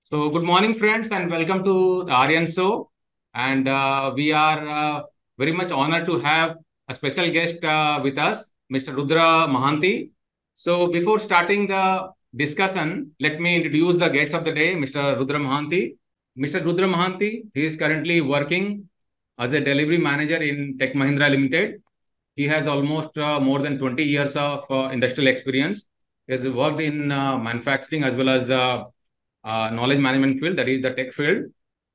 So, good morning, friends, and welcome to the Aryan show. And we are very much honored to have a special guest with us, Mr. Rudra Mohanty. So, before starting the discussion, let me introduce the guest of the day, Mr. Rudra Mohanty. Mr. Rudra Mohanty, he is currently working as a delivery manager in Tech Mahindra Limited. He has almost more than 20 years of industrial experience. He has worked in manufacturing as well as knowledge management field, that is the tech field.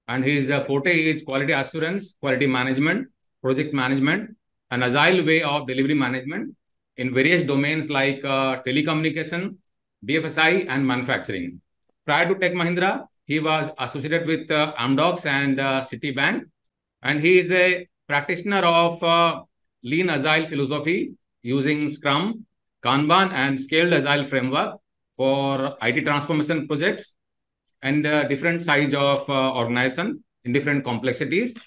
And his forte is quality assurance, quality management, project management, and agile way of delivery management in various domains like telecommunication, BFSI, and manufacturing. Prior to Tech Mahindra, he was associated with Amdocs and Citibank, and he is a practitioner of lean agile philosophy using Scrum, Kanban, and scaled agile framework for IT transformation projects and different size of organization in different complexities.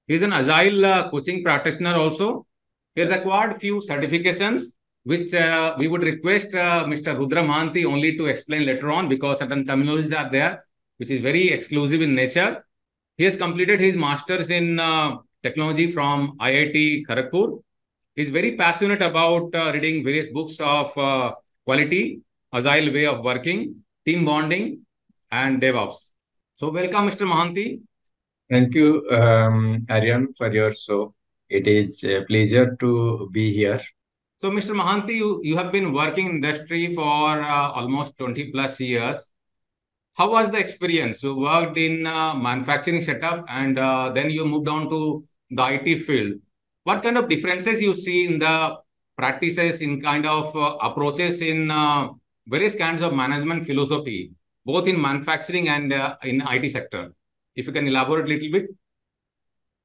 He is an agile coaching practitioner also. He has acquired few certifications, which we would request Mr. Rudra Mohanty only to explain later on because certain terminologies are there, which is very exclusive in nature. He has completed his master's in technology from IIT Kharagpur. He is very passionate about reading various books of quality, agile way of working, team bonding, and DevOps. So, welcome, Mr. Mohanty. Thank you, Aryan, for your show. It is a pleasure to be here. So, Mr. Mohanty, you have been working in industry for almost 20 plus years. How was the experience? You worked in manufacturing setup and then you moved on to the IT field. What kind of differences you see in the practices, in kind of approaches in various kinds of management philosophy, both in manufacturing and in IT sector? If you can elaborate a little bit.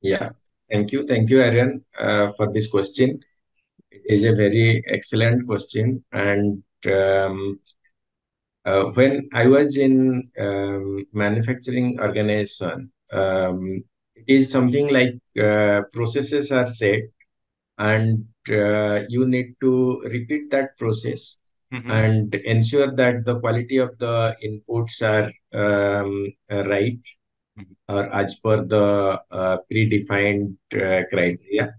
Yeah, thank you, Aryan, for this question. It is a very excellent question, and when I was in manufacturing organization, it is something like processes are set, and you need to repeat that process and ensure that the quality of the inputs are right or as per the predefined criteria,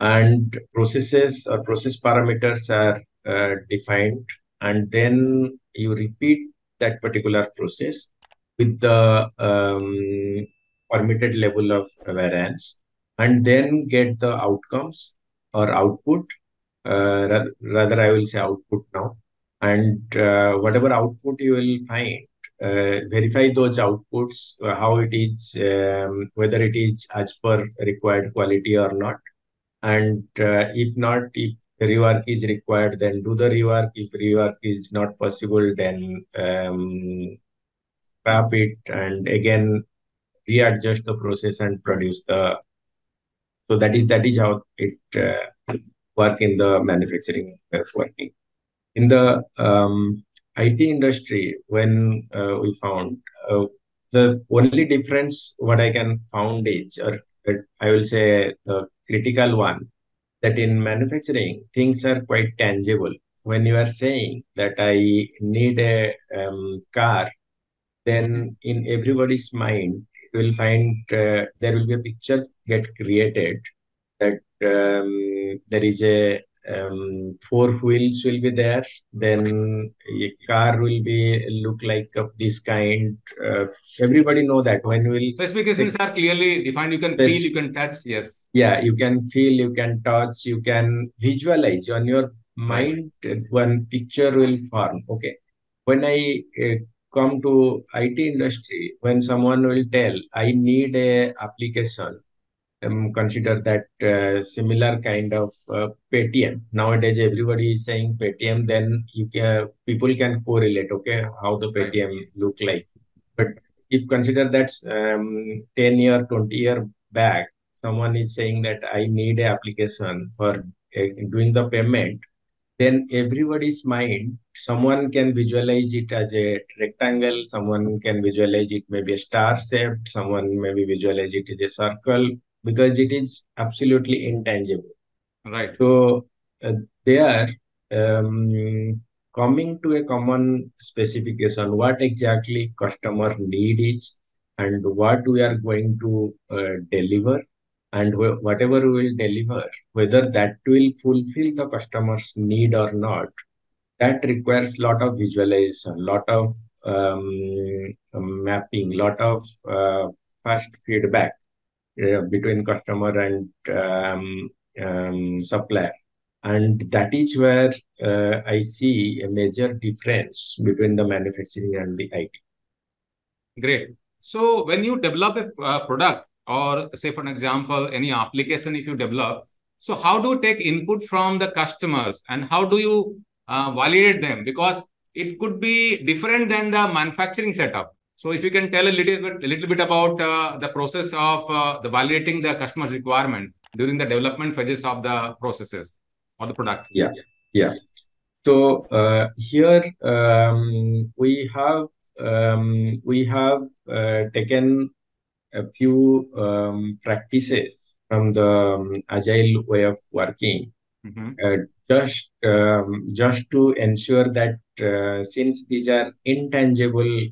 and processes or process parameters are defined, and then you repeat that particular process with the permitted level of variance, and then get the outcomes or output. Rather, I will say output now. And whatever output you will find, verify those outputs, how it is, whether it is as per required quality or not. And if not, if rework is required, then do the rework. If rework is not possible, then scrap it and again readjust the process and produce the. So that is how it work in the manufacturing working. In the IT industry, when we found the only difference, what I can found is, or I will say the critical one, that in manufacturing, things are quite tangible. When you are saying that I need a car, then in everybody's mind, you will find there will be a picture get created that there is a four wheels will be there, then a car will be look like of this kind. Everybody know that when we'll Specifications are clearly defined. You can feel, you can touch. Yes. yeah, you can feel, you can touch, you can visualize on your Right. mind. One picture will form. Okay, when I come to IT industry, when someone will tell I need a application, consider that similar kind of Paytm. Nowadays, everybody is saying Paytm. Then you can people can correlate. Okay, how the Right. Paytm look like. But if consider that 10-year, 20-year back, someone is saying that I need a application for doing the payment, then everybody's mind, someone can visualize it as a rectangle, someone can visualize it maybe a star shaped, someone maybe visualize it as a circle, because it is absolutely intangible. Right. So there, um, coming to a common specification, what exactly customer need is, and what we are going to deliver, and whatever we will deliver, whether that will fulfill the customer's need or not, that requires lot of visualization, lot of mapping, lot of fast feedback between customer and supplier. And that is where I see a major difference between the manufacturing and the IT. Great. So when you develop a product, or say for an example, any application, if you develop, so how do you take input from the customers and how do you validate them? Because it could be different than the manufacturing setup. So if you can tell a little bit about the process of the validating the customer's requirement during the development phases of the processes or the product. Yeah, yeah. So here we have taken a few practices from the agile way of working, just to ensure that since these are intangible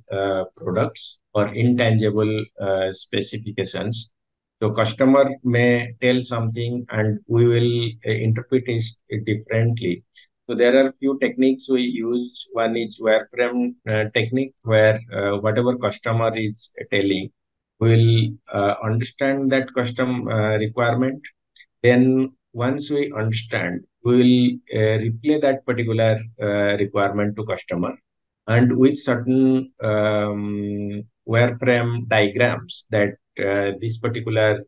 products or intangible specifications, so customer may tell something and we will interpret it differently. So there are few techniques we use. One is wireframe technique, where whatever customer is telling, will understand that custom requirement. Then once we understand, we will replay that particular requirement to customer, and with certain wireframe diagrams that this particular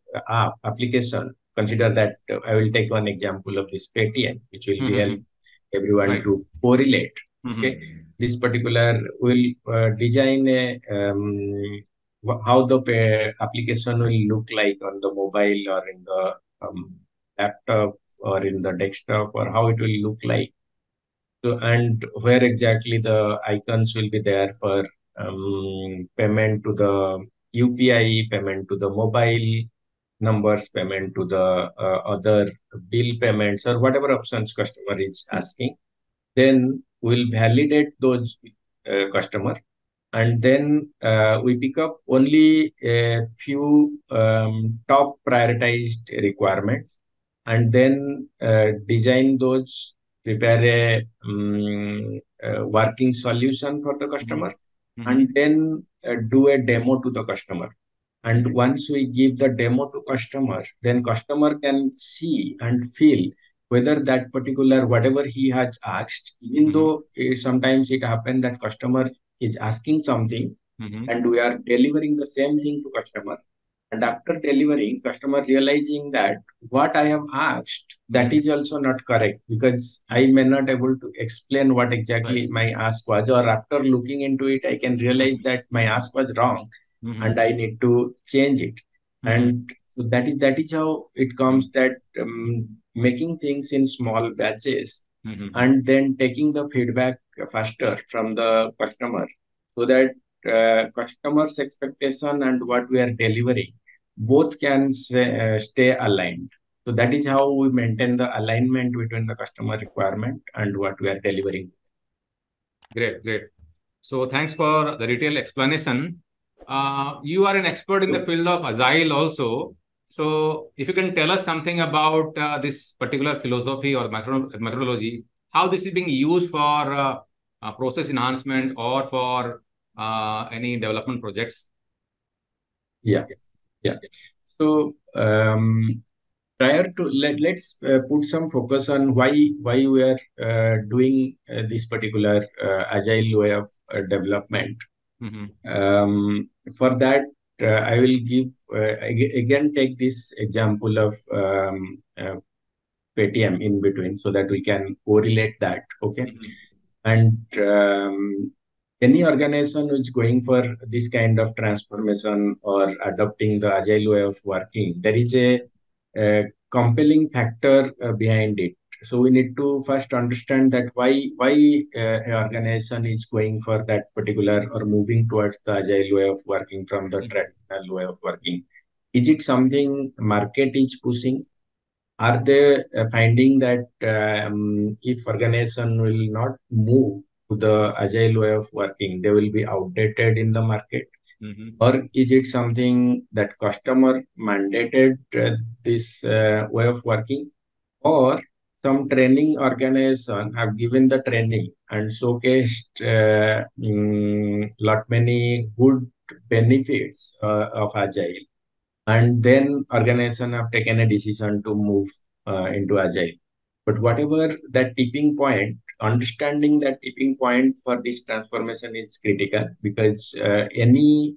application, consider that I will take one example of this Paytm, which will be help everyone Right. to correlate. Okay, this particular will design a how the application will look like on the mobile or in the laptop or in the desktop, or how it will look like. So, and where exactly the icons will be there for payment to the UPI, payment to the mobile numbers, payment to the other bill payments, or whatever options customer is asking. Then we'll validate those customer, and then we pick up only a few top prioritized requirements, and then design those, prepare a working solution for the customer, and then do a demo to the customer. And once we give the demo to customer, then customer can see and feel whether that particular whatever he has asked, even though sometimes it happens that customer is asking something and we are delivering the same thing to customer. And after delivering, customer realizing that what I have asked, that is also not correct, because I may not able to explain what exactly my ask was, or after looking into it, I can realize that my ask was wrong and I need to change it. And so that is how it comes, that making things in small batches and then taking the feedback faster from the customer, so that customer's expectation and what we are delivering both can stay aligned. So that is how we maintain the alignment between the customer requirement and what we are delivering. Great, great. So thanks for the detailed explanation. You are an expert in the field of Agile also. So if you can tell us something about this particular philosophy or methodology, how this is being used for process enhancement or for any development projects. Yeah. So prior to let's put some focus on why we are doing this particular agile way of development. For that, I will give again take this example of Paytm in between, so that we can correlate that. Okay, and any organization which is going for this kind of transformation or adopting the agile way of working, there is a compelling factor behind it. So we need to first understand that why an organization is going for that particular or moving towards the agile way of working from the traditional way of working. Is it something market is pushing? are they finding that if organization will not move to the agile way of working, they will be outdated in the market? Or is it something that customer mandated this way of working? Or some training organization have given the training and showcased lot many good benefits of agile, and then organization have taken a decision to move into agile. But whatever that tipping point, understanding that tipping point for this transformation is critical, because any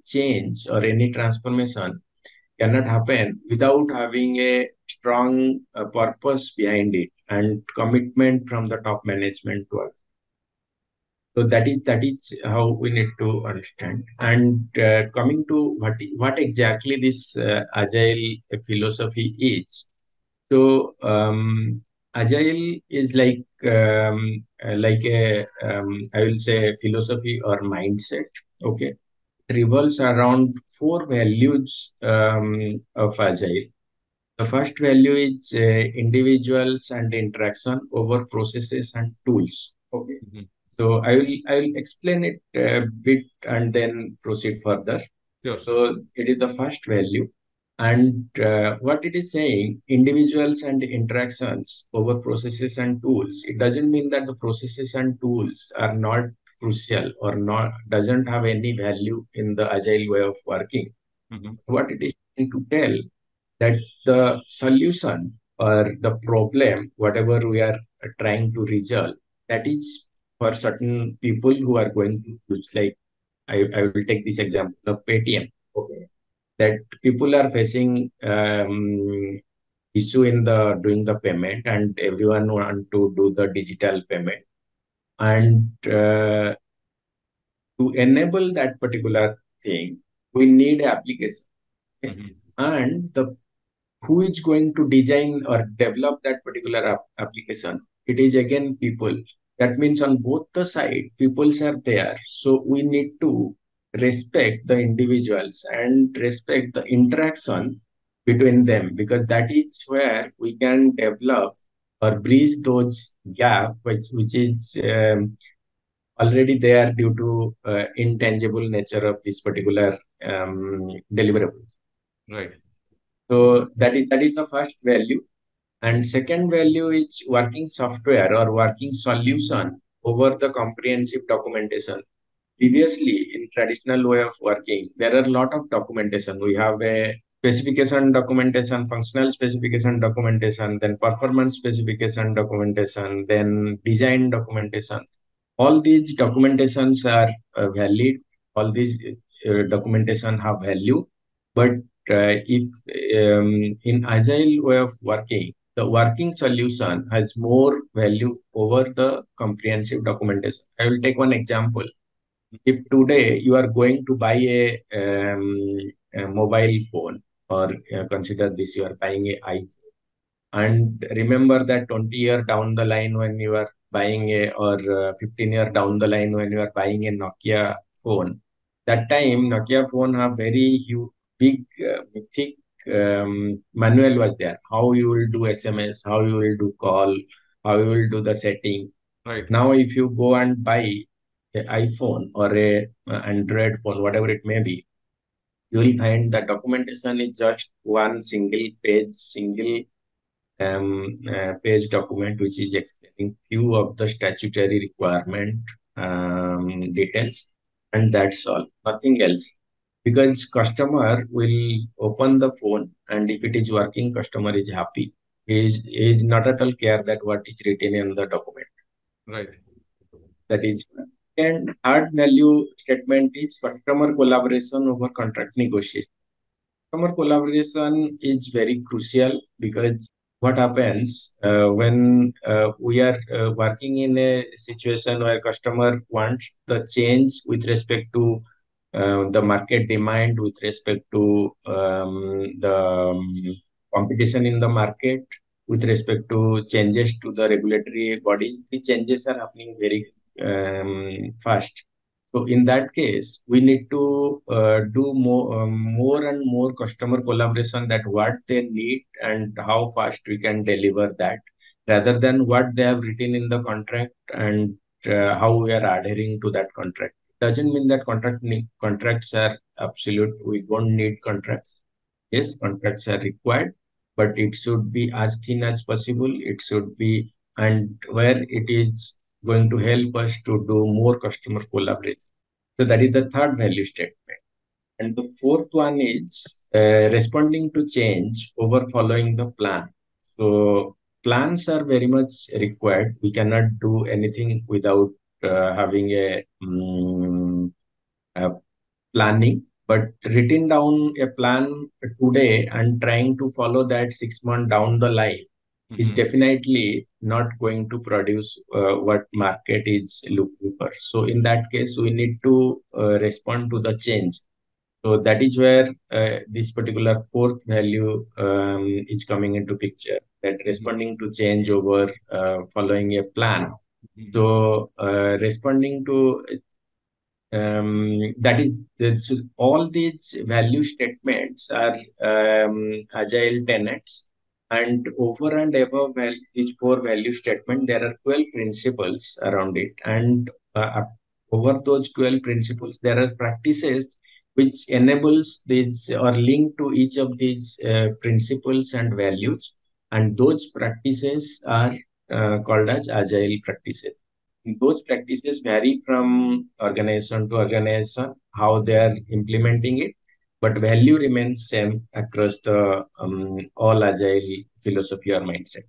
change or any transformation cannot happen without having a strong purpose behind it and commitment from the top management to us. So that is how we need to understand. And coming to what exactly this agile philosophy is. So agile is like a I will say philosophy or mindset. Okay, it revolves around four values of agile. The first value is individuals and interaction over processes and tools. Okay. So I will explain it a bit and then proceed further. Sure. So it is the first value, and what it is saying, individuals and interactions over processes and tools. It doesn't mean that the processes and tools are not crucial or not doesn't have any value in the agile way of working. What it is trying to tell, that the solution or the problem, whatever we are trying to resolve, that is for certain people who are going to use, like I will take this example of Paytm. Okay. That people are facing issue in the doing the payment, and everyone want to do the digital payment. And to enable that particular thing, we need application. Okay? And the who is going to design or develop that particular application? It is again people. That means on both the side, peoples are there. So we need to respect the individuals and respect the interaction between them, because that is where we can develop or bridge those gaps, which is already there due to intangible nature of this particular deliverable. Right. So that is the first value. And second value is working software or working solution over the comprehensive documentation. Previously, in traditional way of working, there are a lot of documentation. We have a specification documentation, functional specification documentation, then performance specification documentation, then design documentation. All these documentations are valid. All these documentation have value. But if in agile way of working, the working solution has more value over the comprehensive documentation. I will take one example. If today you are going to buy a mobile phone, or consider this, you are buying a iPhone, and remember that 20 year down the line when you are buying a, or 15 year down the line when you are buying a Nokia phone, that time Nokia phone have very huge, big, thick manual was there. How you will do SMS, how you will do call, how you will do the setting. Right. Now, if you go and buy an iPhone or a Android phone, whatever it may be, you will find the documentation is just one single page, single page document, which is explaining few of the statutory requirement details, and that's all, nothing else. Because customer will open the phone, and if it is working, customer is happy. He is not at all care that what is written in the document. Right. That is one. And third value statement is customer collaboration over contract negotiation. Customer collaboration is very crucial, because what happens when we are working in a situation where customer wants the change with respect to the market demand, with respect to the competition in the market, with respect to changes to the regulatory bodies. The changes are happening very fast. So in that case, we need to do more and more customer collaboration, that what they need and how fast we can deliver that, rather than what they have written in the contract and how we are adhering to that contract. Doesn't mean that contracts are absolute. We don't need contracts. Yes, contracts are required, but it should be as thin as possible. It should be, and where it is going to help us to do more customer collaboration. So that is the third value statement. And the fourth one is responding to change over following the plan. So plans are very much required. We cannot do anything without having a planning. But written down a plan today and trying to follow that 6 months down the line is definitely not going to produce what market is looking for. So in that case, we need to respond to the change. So that is where this particular fourth value is coming into picture, that responding to change over following a plan. So responding to so all these value statements are agile tenets, and over and above each four value statement there are 12 principles around it, and over those 12 principles there are practices which enables these or link to each of these principles and values, and those practices are called as agile practices. Those practices vary from organization to organization, how they are implementing it, but value remains same across the all agile philosophy or mindset.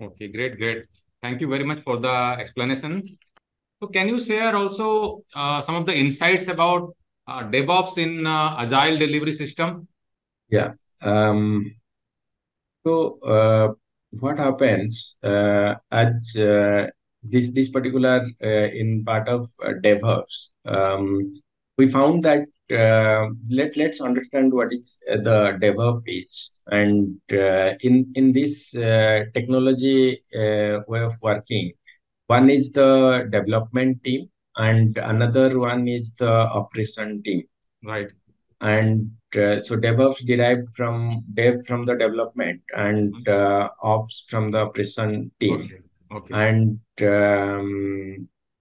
Okay, great, great. Thank you very much for the explanation. So, can you share also some of the insights about DevOps in Agile delivery system? Yeah. So what happens as this particular in part of DevOps, we found that let's understand what is the DevOps is, and in this technology way of working, one is the development team and another one is the operation team. Right. And so DevOps derived from dev from the development and ops from the operation team. Okay. Okay. And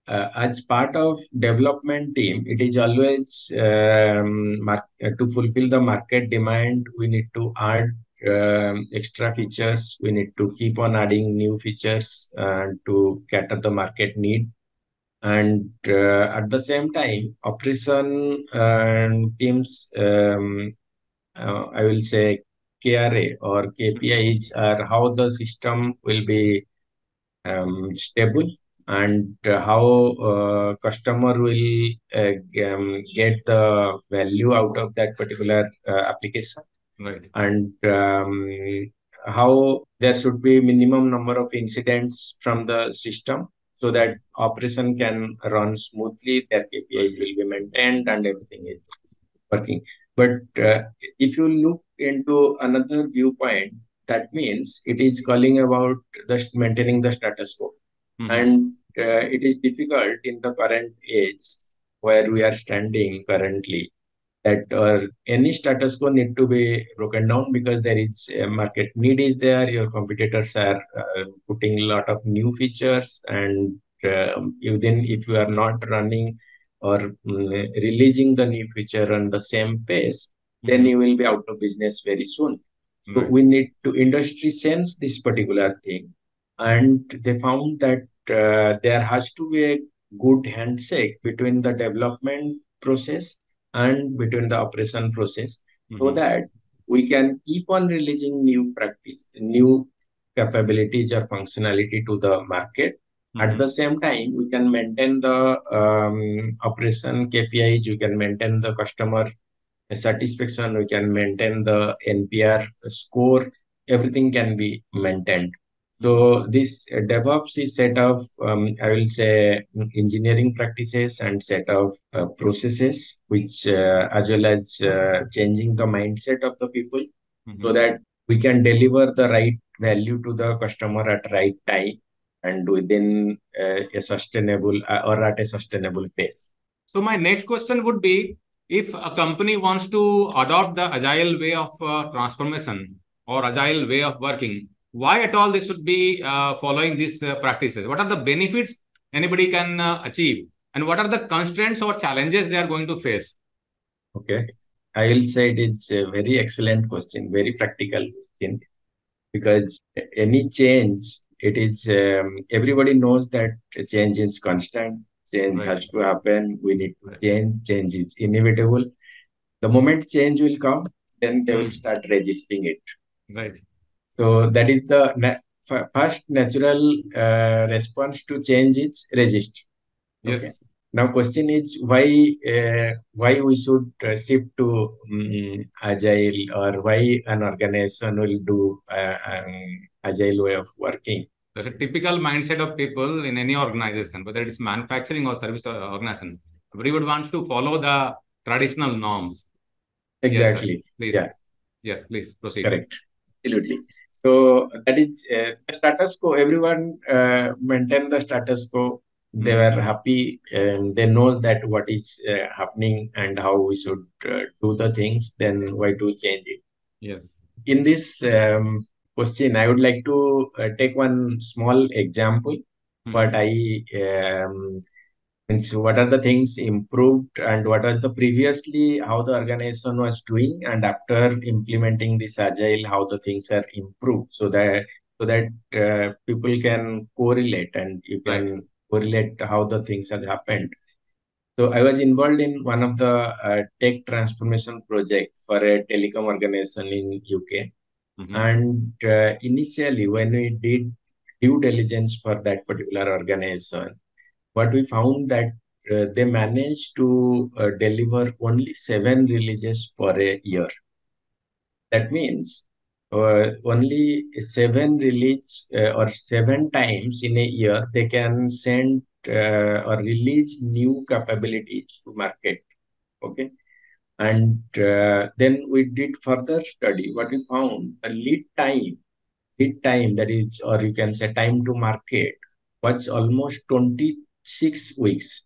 as part of development team, it is always to fulfill the market demand, we need to add extra features. We need to keep on adding new features to cater the market need. And at the same time, operation teams, I will say KRA or KPIs are how the system will be stable, and how customer will get the value out of that particular application. Right. And how there should be minimum number of incidents from the system so that operation can run smoothly, their KPIs will be maintained and everything is working. But if you look into another viewpoint, that means it is calling about just maintaining the status quo. And it is difficult in the current age where we are standing currently, that any status quo need to be broken down, because there is a market need is there. Your competitors are putting a lot of new features, and even if you are not running or releasing the new feature on the same pace, then you will be out of business very soon. So we need to industry sense this particular thing, and they found that there has to be a good handshake between the development process and between the operation process, so that we can keep on releasing new practice, new capabilities or functionality to the market. At the same time, we can maintain the operation KPIs, you can maintain the customer satisfaction, we can maintain the NPR score, everything can be maintained. So this DevOps is set of, I will say, engineering practices and set of processes, which as well as changing the mindset of the people, so that we can deliver the right value to the customer at right time and within a sustainable or at a sustainable pace. So my next question would be, if a company wants to adopt the agile way of transformation or agile way of working, why at all they should be following these practices? What are the benefits anybody can achieve? And what are the constraints or challenges they are going to face? Okay. I will say it is a very excellent question, very practical question, because any change, it is everybody knows that change is constant, change Right, has to happen, we need to right, change is inevitable. The moment change will come, then they will hmm, start resisting it. right, So that is the first natural response to change is resist. Okay. yes, Now question is why we should shift to agile, or why an organization will do agile way of working. that's a typical mindset of people in any organization, whether it is manufacturing or service organization. Everyone wants to follow the traditional norms. Yes, sir. Exactly. Please. Yeah. Yes, please proceed. Correct. Absolutely. So that is the status quo. Everyone maintain the status quo. They Hmm. were happy, and they knows that what is happening and how we should do the things. Then why to change it? Yes. In this question, I would like to take one small example. What Hmm. I means, what are the things improved, and what was the previously how the organization was doing, and after implementing this agile, how the things are improved, so that people can correlate, and you Right. can correlate how the things have happened. So I was involved in one of the tech transformation project for a telecom organization in UK. Hmm. And initially, when we did due diligence for that particular organization, what we found that they managed to deliver only 7 releases per a year. That means only 7 release or 7 times in a year they can send or release new capabilities to market. Okay. And then we did further study. What we found, the lead time, that is, or you can say time to market, was almost 26 weeks.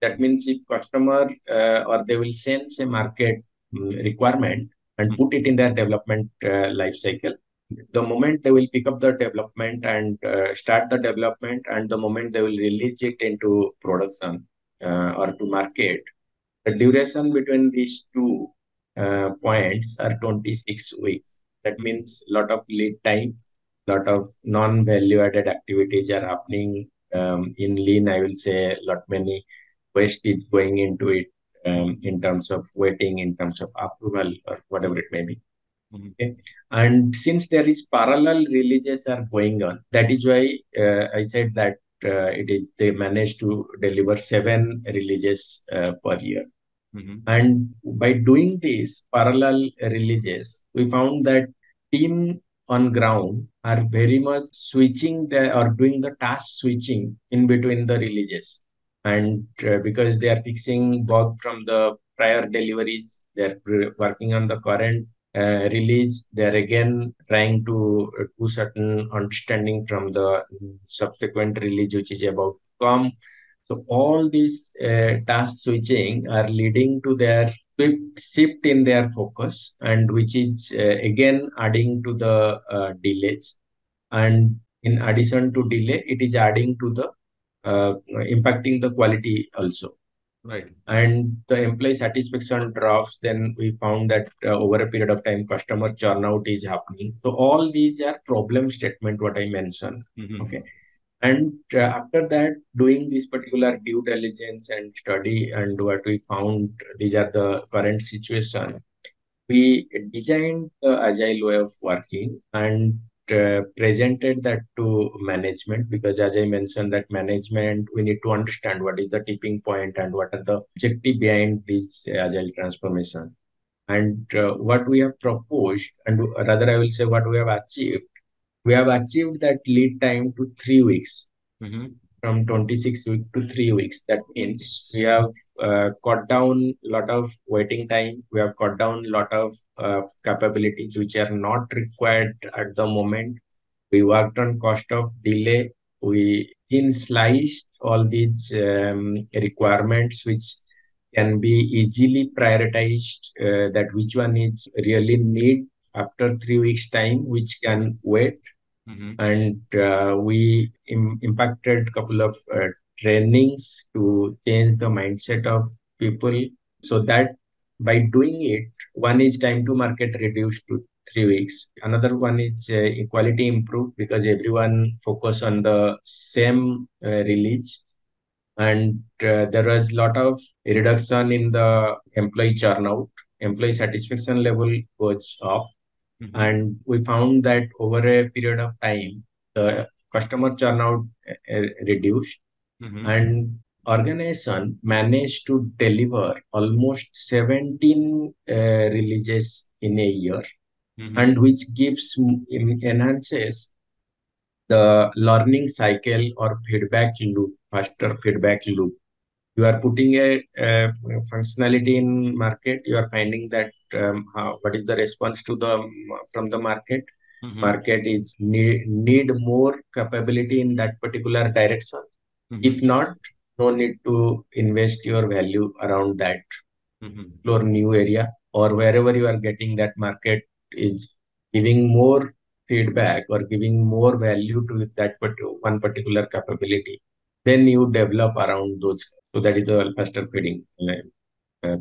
That means if customer or they will sense a market requirement and put it in their development life cycle, the moment they will pick up the development and start the development, and the moment they will release it into production or to market, the duration between these two points are 26 weeks. That means a lot of lead time, lot of non-value added activities are happening in lean. I will say lot many waste is going into it in terms of waiting, in terms of approval, or whatever it may be. Hmm. Okay. And since there is parallel releases are going on, that is why I said that it is they managed to deliver 7 releases per year. Hmm. And by doing these parallel releases, we found that team on ground are very much switching or doing the task switching in between the releases. And because they are fixing bug from the prior deliveries, they're working on the current release, they're again trying to do certain understanding from the subsequent release, which is about to come. So all these task switching are leading to their shift in their focus, and which is again adding to the delays. And in addition to delay, it is adding to the impacting the quality also. Right. And the employee satisfaction drops. Then we found that over a period of time, customer churnout is happening. So all these are problem statement what I mentioned. Hmm. Okay. And after that, doing this particular due diligence and study, and what we found, these are the current situation. We designed the agile way of working and presented that to management, because as I mentioned, that management, we need to understand what is the tipping point and what are the objective behind this agile transformation. And what we have proposed, and rather I will say what we have achieved, we have achieved that lead time to 3 weeks, Hmm. from 26 weeks to 3 weeks. That means we have cut down a lot of waiting time. We have cut down a lot of capabilities which are not required at the moment. We worked on cost of delay. We in sliced all these requirements which can be easily prioritized, that which one is really need after 3 weeks time, which can wait. And we impacted couple of trainings to change the mindset of people, so that by doing it, one is time to market reduced to 3 weeks. Another one is quality improved because everyone focus on the same release. And there was a lot of reduction in the employee churnout. Employee satisfaction level goes up. And we found that over a period of time, the customer churnout reduced, and organization managed to deliver almost 17 releases in a year, and which enhances the learning cycle or feedback loop, faster feedback loop. You are putting a functionality in market, you are finding that what is the response to the from the market. Market is need more capability in that particular direction. If not, no need to invest your value around that, explore new area, or wherever you are getting that market is giving more feedback or giving more value to that one particular capability, then you develop around those. So that is the faster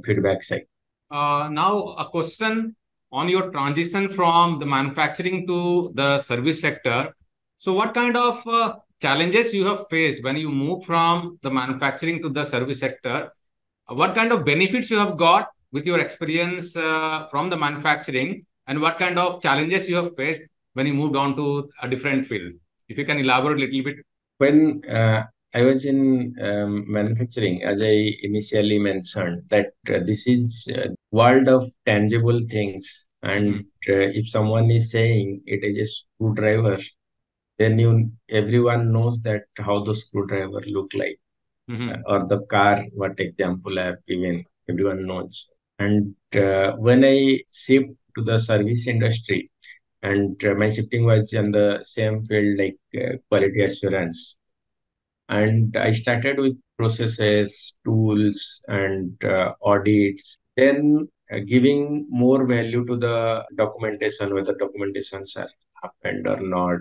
feedback side. Now, a question on your transition from the manufacturing to the service sector. So, what kind of challenges you have faced when you move from the manufacturing to the service sector? What kind of benefits you have got with your experience from the manufacturing, and what kind of challenges you have faced when you moved on to a different field? If you can elaborate a little bit. When I was in manufacturing, as I initially mentioned, that this is world of tangible things, and if someone is saying it is a screwdriver, then everyone knows that how the screwdriver look like, or the car. What example I have given, everyone knows. And when I shift to the service industry, and my shifting was in the same field like quality assurance, and I started with processes, tools, and audits. Then giving more value to the documentation, whether documentations are happened or not.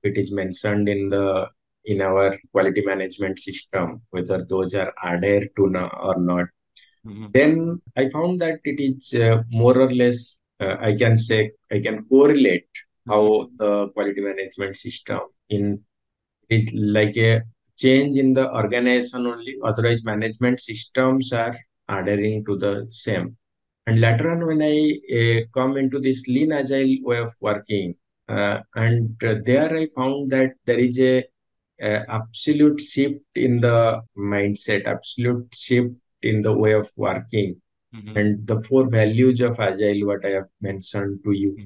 It is mentioned in our quality management system, whether those are added to or not. Then I found that it is more or less, I can say, I can correlate how the quality management system in is like a change in the organization only. Otherwise, management systems are adhering to the same. And later on, when I come into this lean agile way of working, and there I found that there is a absolute shift in the mindset, absolute shift in the way of working, and the four values of agile, what I have mentioned to you,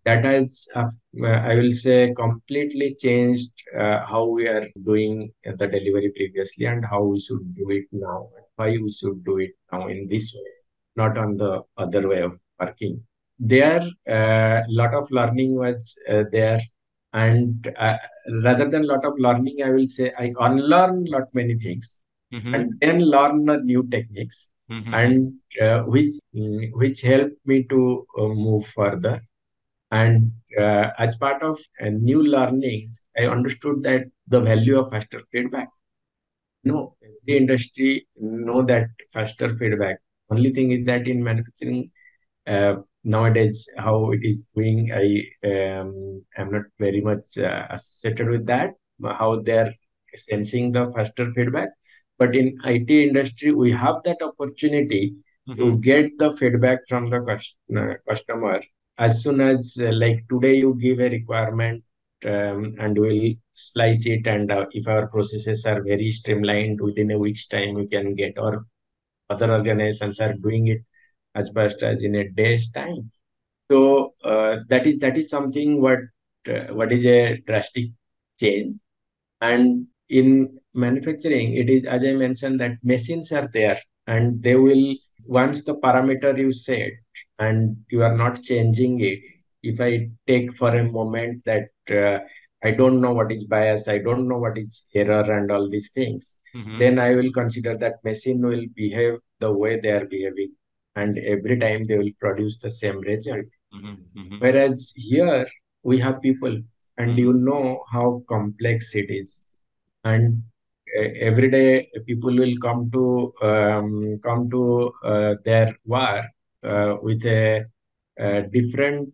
that has, I will say, completely changed how we are doing the delivery previously and how we should do it now, and why we should do it now in this way, not on the other way of working. There, a lot of learning was there, and rather than lot of learning, I will say I unlearn lot many things, and then learn new techniques, and which helped me to move further. And as part of new learnings, I understood that the value of faster feedback. No, every industry know that faster feedback. Only thing is that in manufacturing nowadays, how it is going, I am not very much associated with that. How they're sensing the faster feedback, but in IT industry, we have that opportunity to get the feedback from the customer as soon as like today you give a requirement, and we'll slice it, and if our processes are very streamlined, within a week's time you can get, or other organizations are doing it as fast as in a day's time. So that is something what is a drastic change. And in manufacturing, it is, as I mentioned, that machines are there, and they will, once the parameter you set and you are not changing it. If I take for a moment that I don't know what is bias, I don't know what is error and all these things, then I will consider that machine will behave the way they are behaving, and every time they will produce the same result. Whereas here we have people, and you know how complex it is, and every day people will come to their work with a different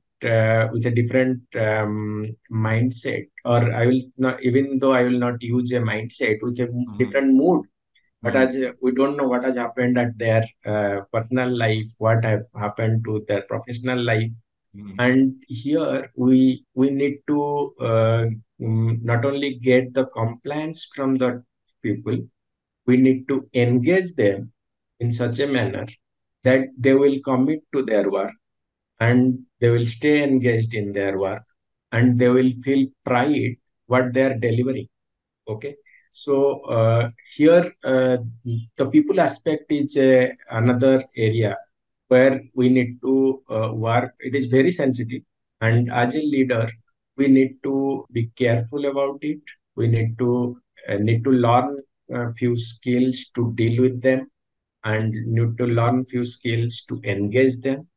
mindset, or I will not, even though I will not use a mindset, with a different mood. But as we don't know what has happened at their personal life, what have happened to their professional life. And here we need to not only get the compliance from the people, we need to engage them in such a manner that they will commit to their work, and they will stay engaged in their work, and they will feel pride what they are delivering. Okay. So here the people aspect is another area where we need to work. It is very sensitive, and as a leader, we need to be careful about it. We need to learn a few skills to deal with them, and need to learn few skills to engage them.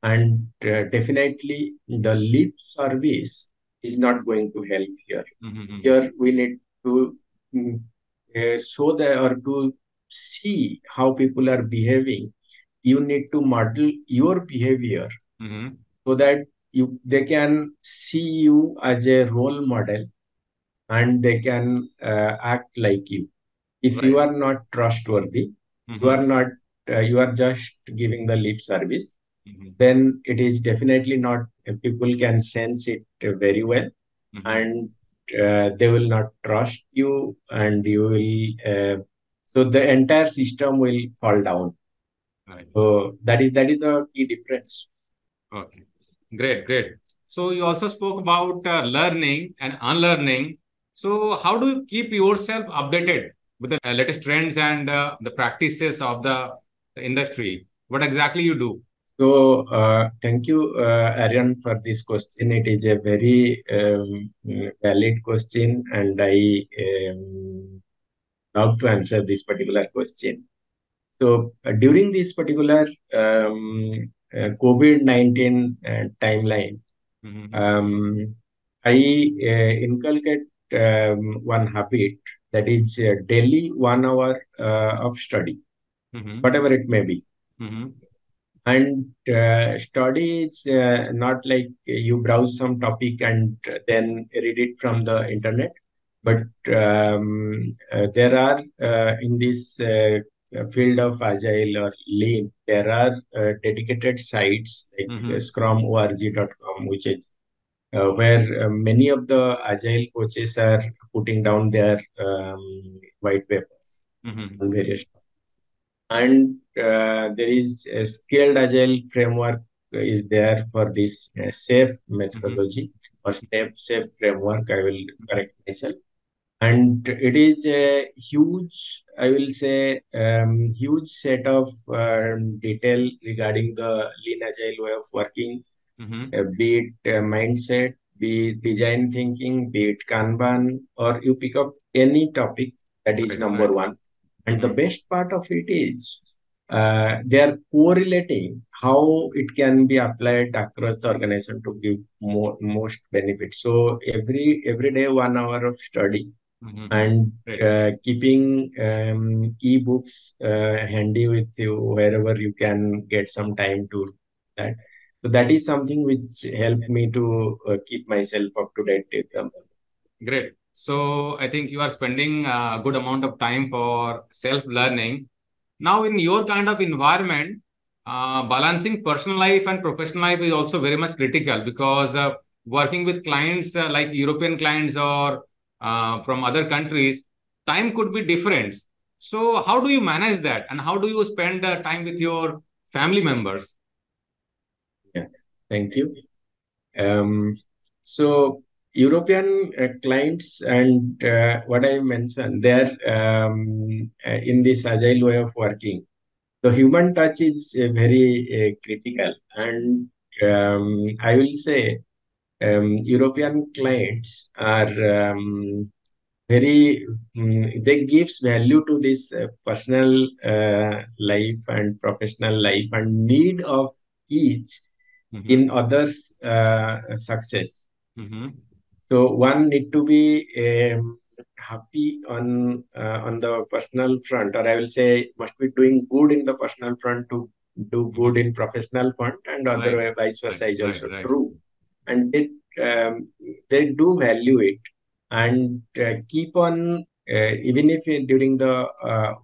And definitely, the lip service is not going to help here. Here we need to mm, show that, or to see how people are behaving. You need to model your behavior so that they can see you as a role model, and they can act like you. If you are not trustworthy, you are not you are just giving the lip service, then it is definitely not. People can sense it very well, and they will not trust you, and you will so the entire system will fall down. Right. So that is the key difference. Okay. Great, great. So you also spoke about learning and unlearning. So how do you keep yourself updated with the latest trends and the practices of the industry? What exactly you do? So thank you, Aryan, for this question. It is a very valid question, and I love to answer this particular question. So during this particular COVID-19 timeline, um, I inculcate one habit, that is daily 1 hour of study, whatever it may be. And study is not like you browse some topic and then read it from the internet, but there are in this field of Agile or Lean, there are dedicated sites like scrum.org.com, which is where many of the Agile coaches are putting down their white papers on various topics. And there is a scaled Agile framework is there for this safe methodology or safe framework. I will correct myself. And it is a huge, I will say, huge set of detail regarding the Lean Agile way of working, be it mindset, be it design thinking, be it Kanban, or you pick up any topic, that is number one. And the best part of it is they are correlating how it can be applied across the organization to give most benefits. So every day 1 hour of study, and keeping e-books handy with you wherever you can get some time to that. So that is something which helped me to keep myself up to date with them. Great. So I think you are spending a good amount of time for self-learning. Now, in your kind of environment, balancing personal life and professional life is also very much critical, because working with clients like European clients or from other countries, time could be different. So how do you manage that, and how do you spend time with your family members? Yeah, thank you. So European clients, and what I mentioned, they're in this agile way of working. The human touch is very critical, and I will say European clients are very they gives value to this personal life and professional life and need of each Mm-hmm. in others' success. Mm-hmm. So one need to be happy on the personal front, or I will say must be doing good in the personal front to do good Mm-hmm. in professional front, and Right. other vice Right. versa is Right. also Right. true. And they do value it and keep on even if during the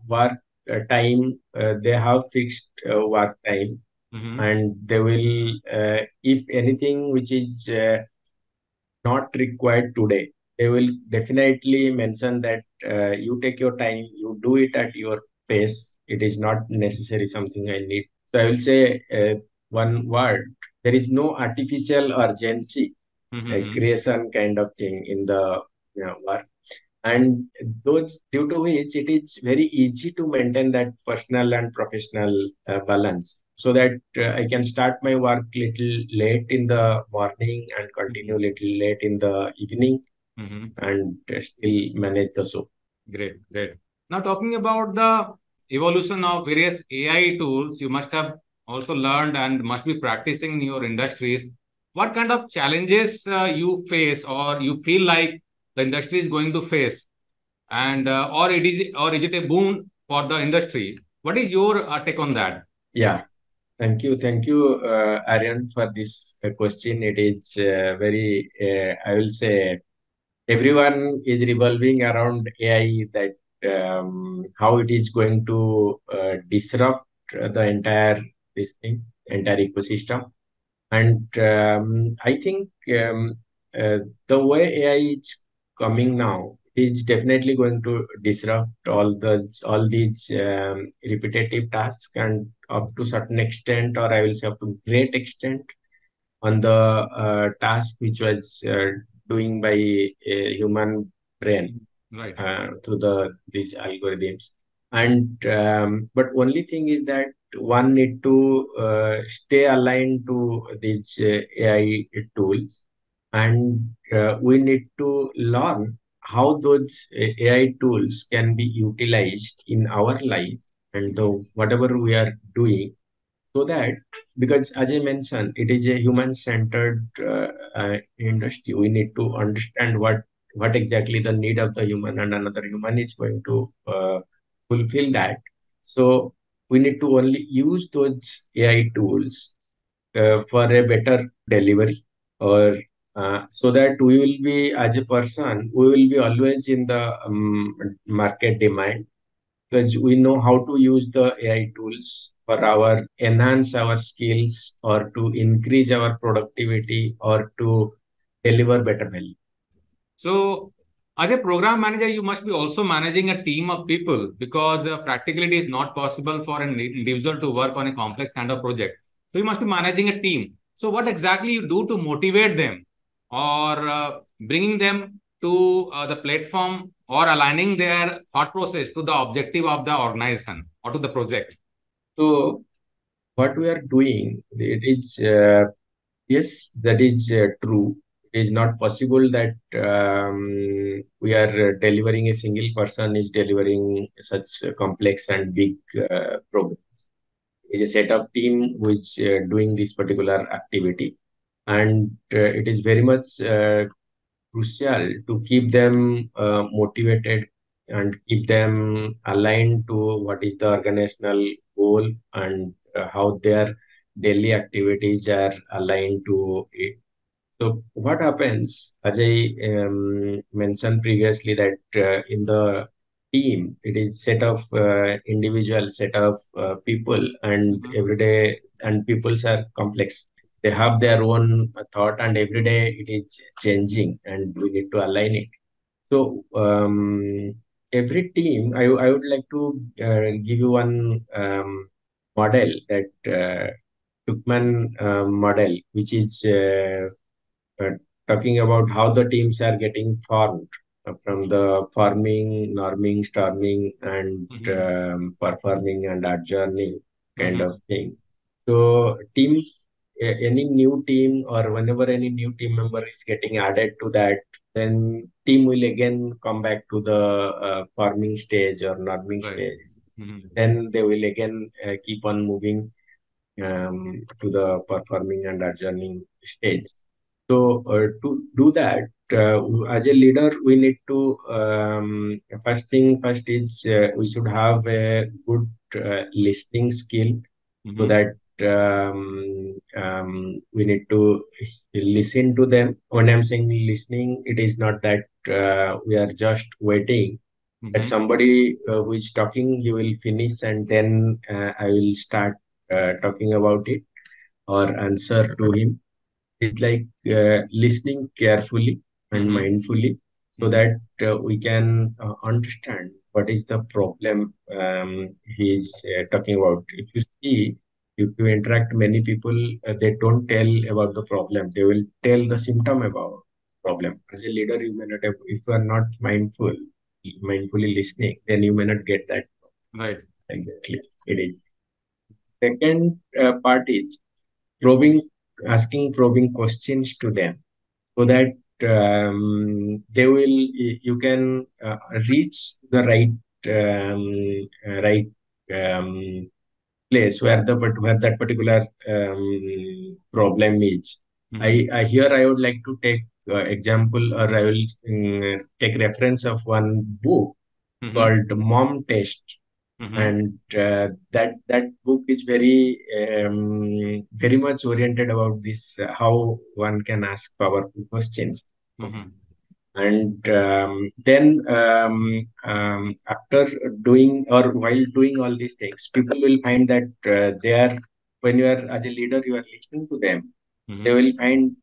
work time they have fixed work time, Mm-hmm. and they will if anything which is not required today. They will definitely mention that you take your time, you do it at your pace. It is not necessary something I need. So I will say one word. There is no artificial urgency Mm-hmm. creation kind of thing in the work, and those due to which it is very easy to maintain that personal and professional balance, so that I can start my work little late in the morning and continue Mm-hmm. little late in the evening Mm-hmm. and still manage the show. Great, great. Now, talking about the evolution of various AI tools, you must have also learned and must be practicing in your industries. What kind of challenges you face, or you feel like the industry is going to face, and or is it a boon for the industry? What is your take on that? Yeah, thank you, Aryan, for this question. It is very, I will say, everyone is revolving around AI, that how it is going to disrupt the entire this thing, entire ecosystem. And I think the way AI is coming now is definitely going to disrupt all these repetitive tasks, and up to certain extent, or I will say up to great extent, on the task which was doing by a human brain Mhm. Right. through these algorithms. And but only thing is that one need to stay aligned to these AI tools, and we need to learn how those AI tools can be utilized in our life and the whatever we are doing, so that, because as I mentioned, it is a human centered industry. We need to understand what exactly the need of the human, and another human is going to fulfill that. So we need to only use those AI tools for a better delivery, or so that we will be, as a person, we will be always in the market demand, because we know how to use the AI tools for our enhance our skills, or to increase our productivity, or to deliver better value. So, as a program manager, you must be also managing a team of people, because practically it is not possible for an individual to work on a complex kind of project. So, you must be managing a team. So, what exactly you do to motivate them, or bringing them to the platform, or aligning their thought process to the objective of the organization or to the project? So what we are doing, it is yes, that is true. It is not possible that we are delivering, a single person is delivering such a complex and big program. It is a set of team which doing this particular activity, and it is very much crucial to keep them motivated and keep them aligned to what is the organizational goal, and how their daily activities are aligned to it. So what happens, as I mentioned previously, that in the team, it is set of individual, set of people, and Mhm. every day, and peoples are complex. They have their own thought, and every day it is changing, and we need to align it. So every team, I would like to give you one model, that Tuckman model, which is uh, talking about how the teams are getting formed from the forming, norming, storming, and Mhm. performing and adjourning kind of Mhm. thing. So team any new team or whenever any new team member is getting added to that, then team will again come back to the forming stage or norming Right. stage. Mm-hmm. Then they will again keep on moving to the performing and adjourning stage. So to do that, as a leader, we need to first thing first is we should have a good listening skill, so Mm-hmm. that we need to listen to them. When I'm saying listening, it is not that we are just waiting that Mm-hmm. somebody who is talking, you will finish, and then I will start talking about it or answer to him. It's like listening carefully and Mm-hmm. mindfully, so Mm-hmm. that we can understand what is the problem he's talking about. If you see, if you interact many people, they don't tell about the problem. They will tell the symptom about problem. As a leader, you may not have, if you are not mindfully listening, then you may not get that Right. exactly. It is. Second part is probing, asking probing questions to them, so that they will, you can reach the right um, place where where that particular problem is. Mm-hmm. I here I would like to take example, or I will take reference of one book Mm-hmm. called Mom Test, Mm-hmm. and that book is very much oriented about this, how one can ask powerful questions. Mm-hmm. And then after doing or while doing all these things, people will find that they are, when you are as a leader, you are listening to them, they Mm-hmm. will find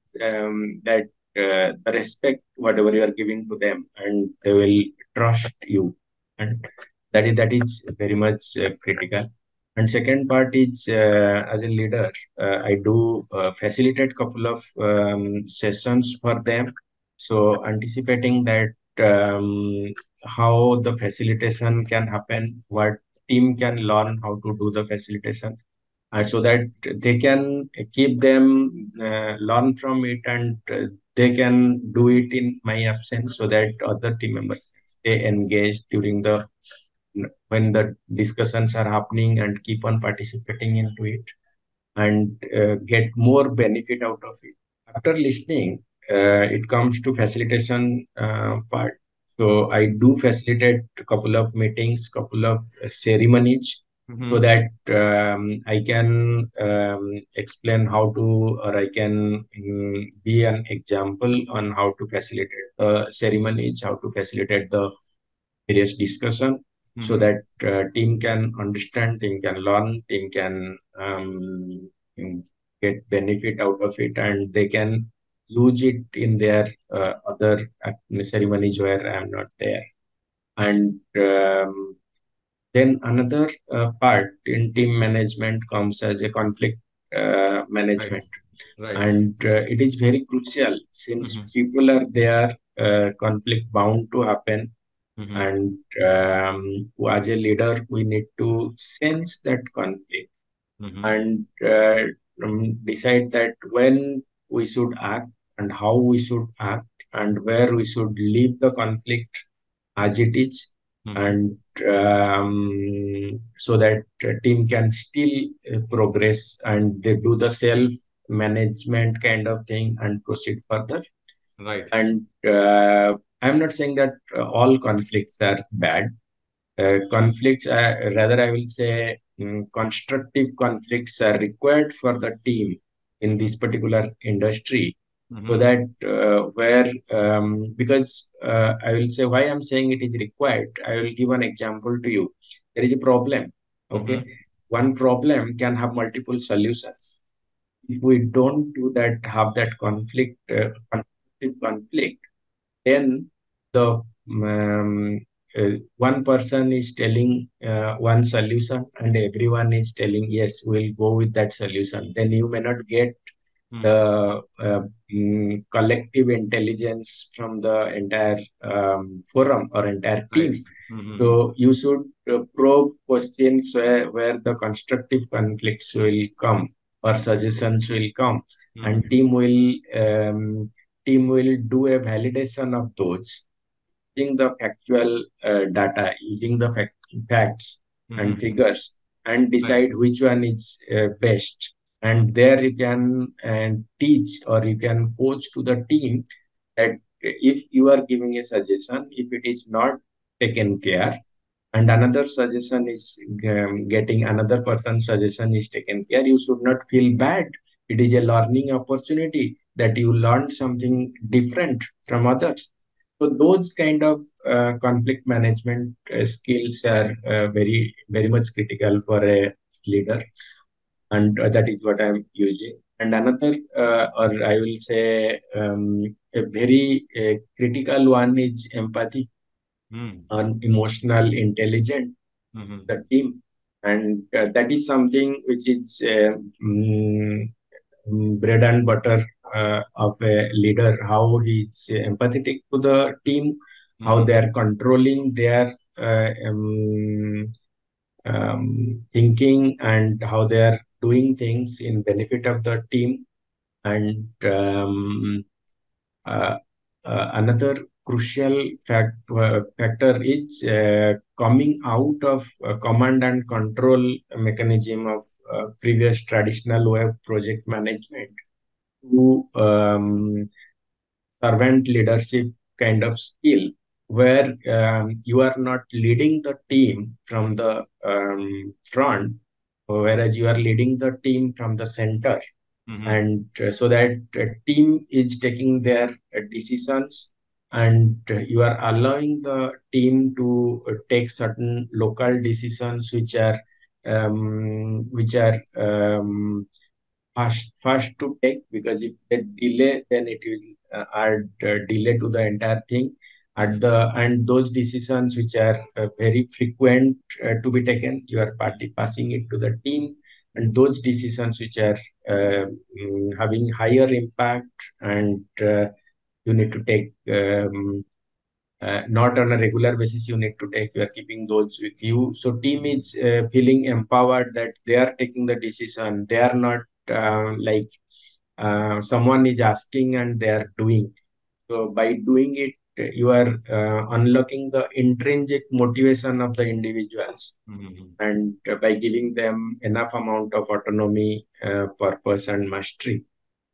that the respect whatever you are giving to them, and they will trust you, and that is very much critical. And second part is, as a leader, I do facilitate couple of sessions for them, so anticipating that how the facilitation can happen, what team can learn how to do the facilitation, so that they can keep them learn from it, and they can do it in my absence, so that other team members stay engaged during the when the discussions are happening and keep on participating into it, and get more benefit out of it. After listening, it comes to facilitation part. So I do facilitate a couple of meetings, couple of ceremonies, so Mm-hmm. that I can explain how to, or I can be an example on how to facilitate the ceremonies, how to facilitate the various discussion, so Mm-hmm. that team can understand, team can learn, team can get benefit out of it, and they can use it in their other ceremonies where I am not there. And then another part in team management comes as a conflict Right. management, Right. and it is very crucial since Mm-hmm. people are there, conflict bound to happen, Mm-hmm. and as a leader we need to sense that conflict, Mm-hmm. and decide that when we should act and how we should act, and where we should leave the conflict as it is, Mm-hmm. and so that team can still progress, and they do the self management kind of thing and proceed further. Right. And I'm not saying that all conflicts are bad. Conflicts, rather, I will say constructive conflicts are required for the team in Mm-hmm. this particular industry. So Mm-hmm. that where, because I will say why I'm saying it is required. I will give an example to you. There is a problem. Okay, Mm-hmm. one problem can have multiple solutions. If we don't do that, have that conflict, constructive conflict, then the one person is telling one solution, and everyone is telling yes, we'll go with that solution, then you may not get Mm-hmm. the collective intelligence from the entire forum or entire Right. team. Mm-hmm. So you should probe questions where the constructive conflicts will come. or suggestions will come, and team will do a validation of those using the factual data, using the facts and figures, and Right. decide which one is best. And there you can teach, or you can coach to the team that if you are giving a suggestion, if it is not taken care, and another suggestion is getting another person's suggestion is taken care, you should not feel bad. It is a learning opportunity that you learned something different from others. So those kind of conflict management skills are very much critical for a leader, and that is what I'm using. And another, or I will say, a very critical one is empathy and emotional intelligence, the team, and that is something which is bread and butter of a leader, how he's empathetic to the team, how they are controlling their thinking, and how they are doing things in benefit of the team. And uh, another crucial factor is coming out of command and control mechanism of previous traditional way of project management to servant leadership kind of skill, where you are not leading the team from the front, whereas you are leading the team from the center. And so that team is taking their decisions, and you are allowing the team to take certain local decisions which are fast to take, because if they delay, then it will add delay to the entire thing. At the and those decisions which are very frequent to be taken, you are passing it to the team. And those decisions which are having higher impact, and you need to take not on a regular basis, you need to take, you are keeping those with you. So team is feeling empowered that they are taking the decision. They are not like someone is asking and they are doing. So by doing it, you are unlocking the intrinsic motivation of the individuals, and by giving them enough amount of autonomy, purpose, and mastery.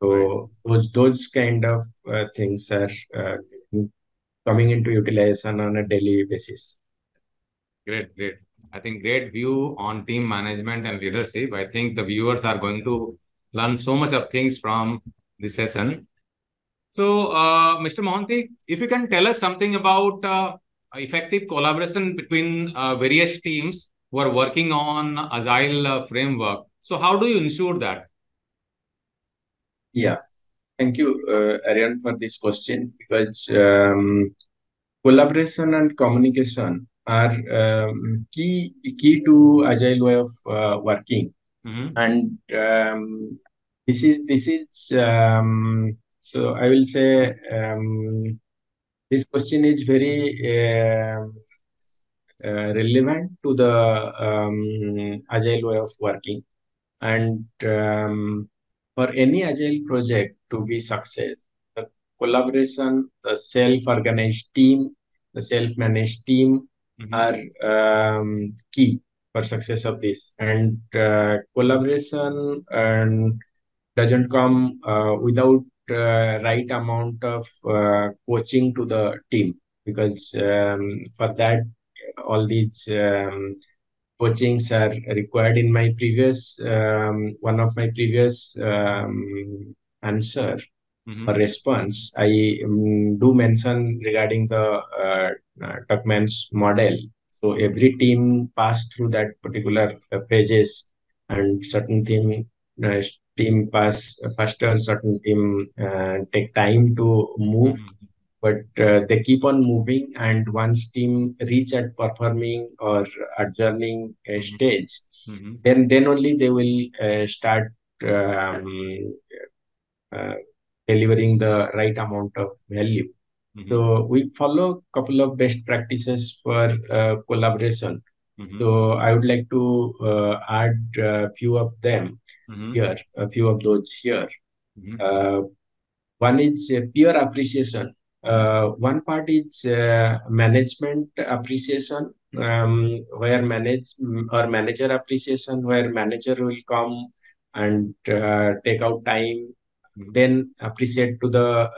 So those kind of things are coming into utilization on a daily basis. Great, great. I think great view on team management and leadership. I think the viewers are going to learn so much of things from this session. So, Mr. Mohanty, if you can tell us something about effective collaboration between various teams who are working on Agile framework. So, how do you ensure that? Yeah, thank you, Aryan, for this question, because collaboration and communication are key to agile way of working. And this is so I will say this question is very relevant to the agile way of working. And for any agile project to be success, the collaboration, the self-organized team, the self-managed team are key for success of this. And collaboration doesn't come without right amount of coaching to the team, because for that all these coachings are required. In my previous one of my previous answer or response, I do mention regarding the Tuckman's model. So every team pass through that particular phases, and certain team pass faster, certain team take time to move, but they keep on moving. And once team reach at performing or adjourning stage, then only they will start um, uh, delivering the right amount of value. So we follow a couple of best practices for collaboration. So I would like to add a few of them. Mm-hmm. here, a few of those here. Mm-hmm. One is peer appreciation. One part is management appreciation, where or manager appreciation, where manager will come and take out time, Mm-hmm. then appreciate to the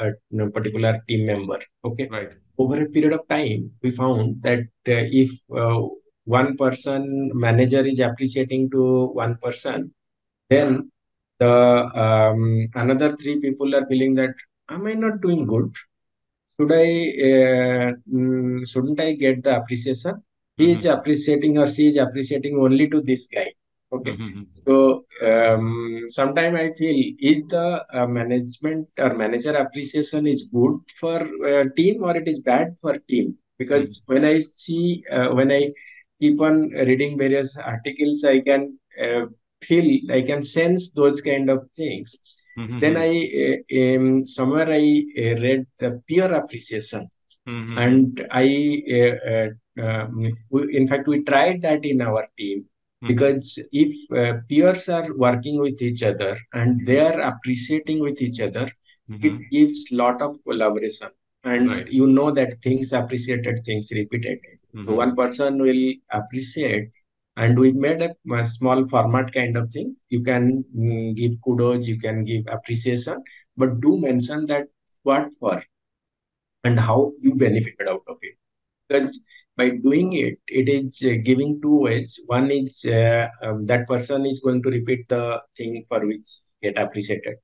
particular team member. Okay. Right. Over a period of time, we found that if one person manager is appreciating to one person, then the another three people are feeling that, am I not doing good? Shouldn't I get the appreciation? He is Mm-hmm. appreciating or she is appreciating only to this guy. Okay. Mm-hmm. So sometime I feel, is the management or manager appreciation is good for team or it is bad for team? Mm-hmm. Because when I see, when I keep on reading various articles, I can feel, I can sense those kind of things. Then Mm-hmm. I somewhere I read the peer appreciation, Mm-hmm. and in fact, we tried that in our team, Mm-hmm. because if peers are working with each other and they Mm-hmm. are appreciating with each other, it Mm-hmm. gives lot of collaboration, and Right. you know that things appreciated, things repeated. So Mm-hmm. one person will appreciate, and we made a small format kind of thing. You can give kudos, you can give appreciation, but do mention that what for and how you benefited out of it. Because by doing it, it is giving two ways. One is that person is going to repeat the thing for which get appreciated,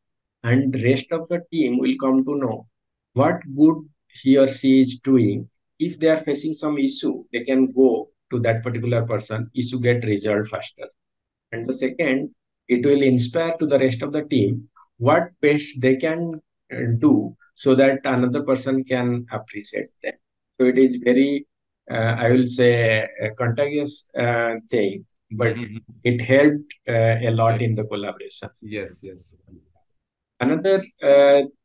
and rest of the team will come to know what good he or she is doing. If they are facing some issue, they can go to that particular person, issue get resolved faster. And the second, it will inspire to the rest of the team what best they can do, so that another person can appreciate them. So it is very, I will say, a contagious thing, but Mm-hmm. it helped a lot Right. in the collaboration. Yes. Yes. Another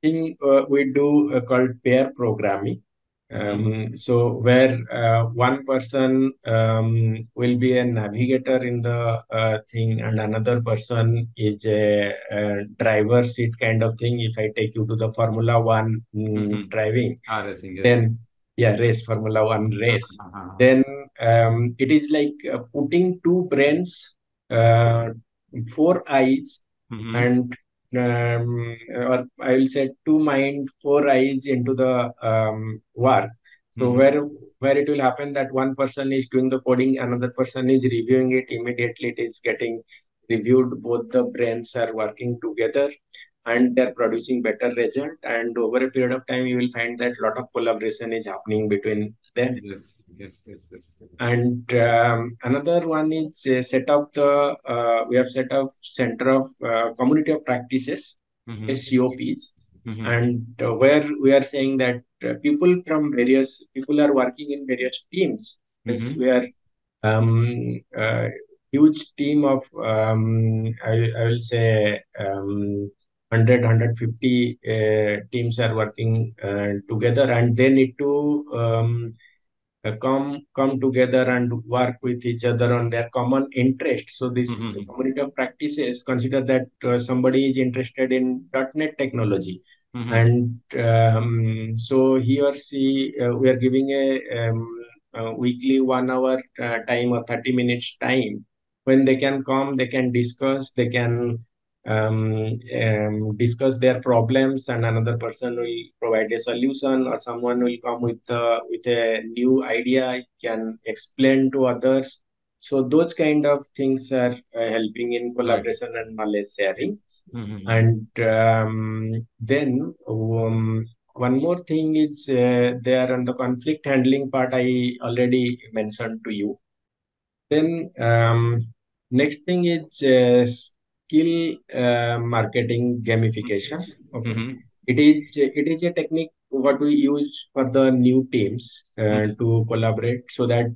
thing we do called pair programming. Mm-hmm. So where one person will be a navigator in the thing, and another person is a driver seat kind of thing. If I take you to the Formula One Mm-hmm. driving, Racing. Yes. then yeah, race, Formula One race. Uh-huh. Then it is like putting two brains, uh, four eyes, Mm-hmm. and or I will say two mind, four eyes into the work. So Mm-hmm. where it will happen that one person is doing the coding, another person is reviewing it. Immediately it is getting reviewed. Both the brains are working together, and they're producing better result. And over a period of time, you will find that a lot of collaboration is happening between them. Yes. Yes. Yes. Yes. And another one is set up the we have set up Center of Community of Practices, Mm-hmm. SCOPs, Mm-hmm. and where we are saying that people from various people are working in various teams. Yes, Mm-hmm. we are huge team of I will say 100 teams are working together, and they need to come together and work with each other on their common interest. So this Mm-hmm. community of practices consider that somebody is interested in .NET technology, Mm-hmm. and so he or she we are giving a weekly 1 hour time or 30 minutes time, when they can come, they can discuss, they can discuss their problems, and another person will provide a solution, or someone will come with a new idea, can explain to others. So those kind of things are helping in Right. collaboration and knowledge sharing. Mm-hmm. And then one more thing is there on the conflict handling part, I already mentioned to you. Then next thing is skill marketing gamification. Okay, Mm-hmm. it is a technique what we use for the new teams Mm-hmm. to collaborate, so that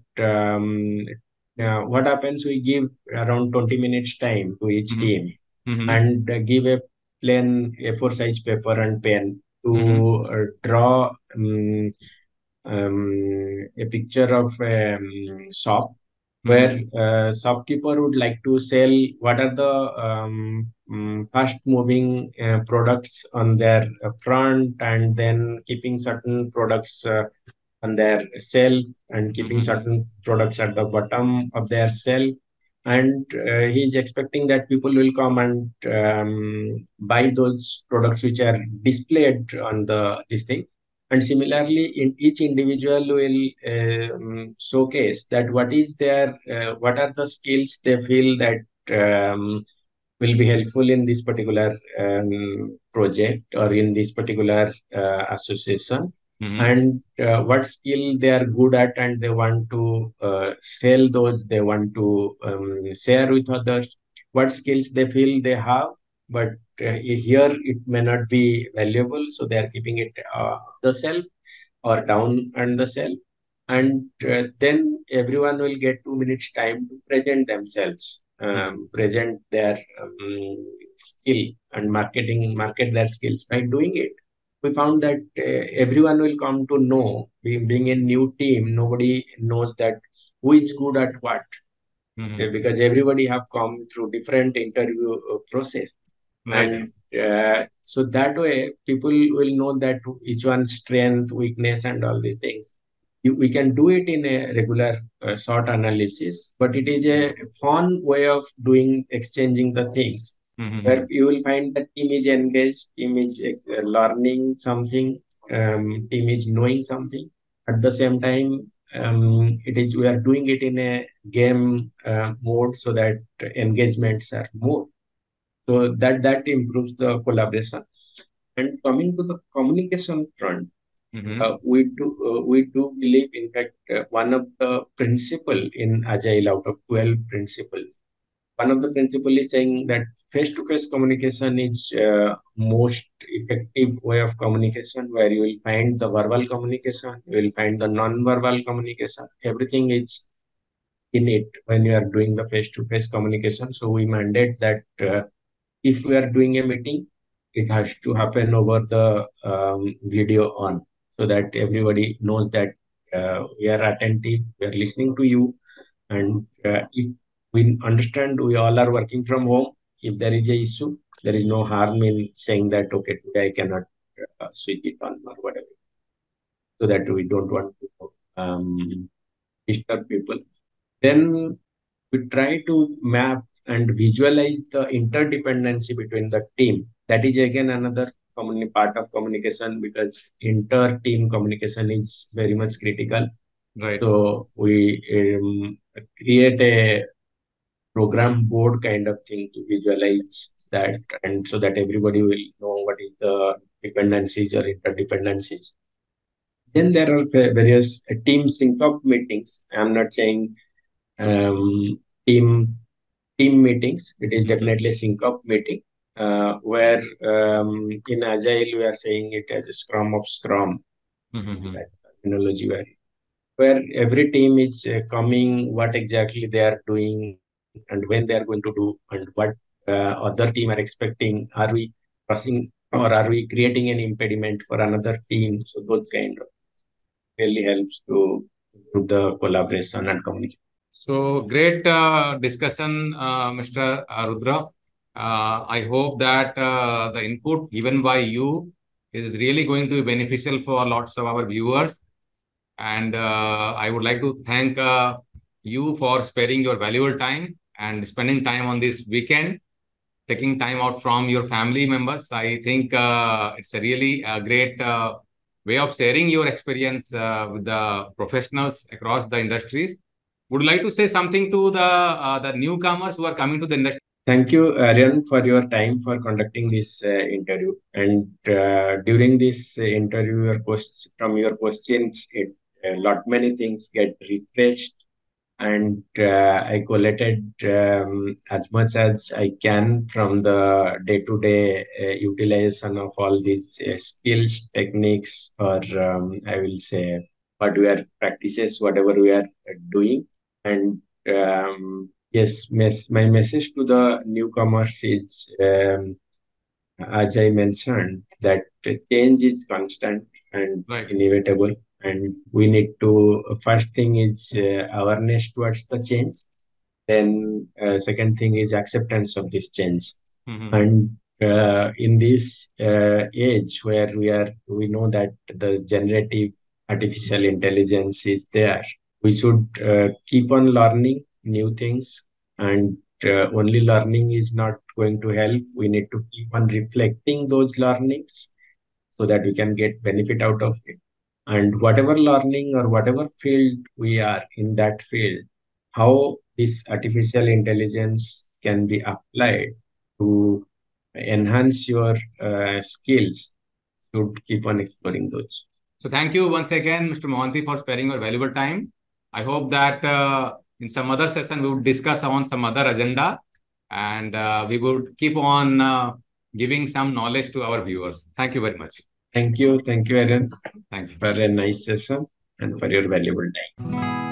what happens, we give around 20 minutes time to each Mm-hmm. team, Mm-hmm. and give a plain A4 size paper and pen Mm-hmm. to draw a picture of a shop, where shopkeeper would like to sell what are the fast moving products on their front, and then keeping certain products on their shelf, and keeping certain products at the bottom of their shelf. And he is expecting that people will come and buy those products which are displayed on the this thing. And similarly, in each individual will showcase that what is their what are the skills they feel that will be helpful in this particular project or in this particular association, and what skill they are good at, and they want to sell those, they want to share with others, what skills they feel they have, but here it may not be valuable, so they are keeping it the shelf or down and the shelf. And then everyone will get 2 minutes time to present themselves, present their skill, and market their skills by doing it. We found that everyone will come to know, being a new team, nobody knows that who is good at what, because everybody have come through different interview process. Right. And so that way people will know that each one's strength, weakness, and all these things. We can do it in a regular short analysis, but it is a fun way of doing, exchanging the things, where you will find that team is engaged, team is learning something, team is knowing something. At the same time, it is we are doing it in a game mode, so that engagements are more, so that improves the collaboration. And coming to the communication front, we do believe, in fact, one of the principle in Agile, out of 12 principles, one of the principle is saying that face-to-face communication is most effective way of communication, where you will find the verbal communication, you will find the non-verbal communication. Everything is in it when you are doing the face-to-face communication. So we mandate that if we are doing a meeting, it has to happen over the video on, so that everybody knows that we are attentive, we are listening to you. And if we understand we all are working from home, if there is a issue, there is no harm in saying that, okay, today I cannot switch it on or whatever, so that we don't want to disturb people. Then we try to map and visualize the interdependency between the team. That is again another part of communication, because inter-team communication is very much critical. Right. So we create a program board kind of thing to visualize that, and so that everybody will know what is the dependencies or interdependencies. Then there are various team sync-up meetings. I'm not saying team meetings. It is definitely a sync-up meeting, where in Agile we are saying it as a Scrum of Scrum, that terminology, where every team is coming, what exactly they are doing, and when they are going to do, and what other team are expecting. Are we crossing, or are we creating an impediment for another team? So those kind of really helps to improve the collaboration and communication. So great discussion, Mr. Rudra. I hope that the input given by you is really going to be beneficial for lots of our viewers. And I would like to thank you for sparing your valuable time and spending time on this weekend, taking time out from your family members. I think it's a really great way of sharing your experience with the professionals across the industries. Would you like to say something to the newcomers who are coming to the industry? Thank you, Aryan, for your time for conducting this interview. And during this interview, from your questions, a lot many things get refreshed, and I collated as much as I can from the day-to-day utilization of all these skills, techniques, or I will say hardware practices, whatever we are doing. And yes, my message to the newcomers is, as I mentioned, that change is constant and Right. inevitable. And we need to, first thing is awareness towards the change. Then second thing is acceptance of this change. And in this age where we know that the generative artificial intelligence is there, we should keep on learning new things. And only learning is not going to help. We need to keep on reflecting those learnings so that we can get benefit out of it. And whatever learning or whatever field we are in that field, how this artificial intelligence can be applied to enhance your skills, should keep on exploring those. So thank you once again, Mr. Mohanty, for sparing your valuable time. I hope that in some other session we would discuss on some other agenda, and we would keep on giving some knowledge to our viewers. Thank you very much. Thank you, Aryan. Thank you For a nice session and for your valuable time.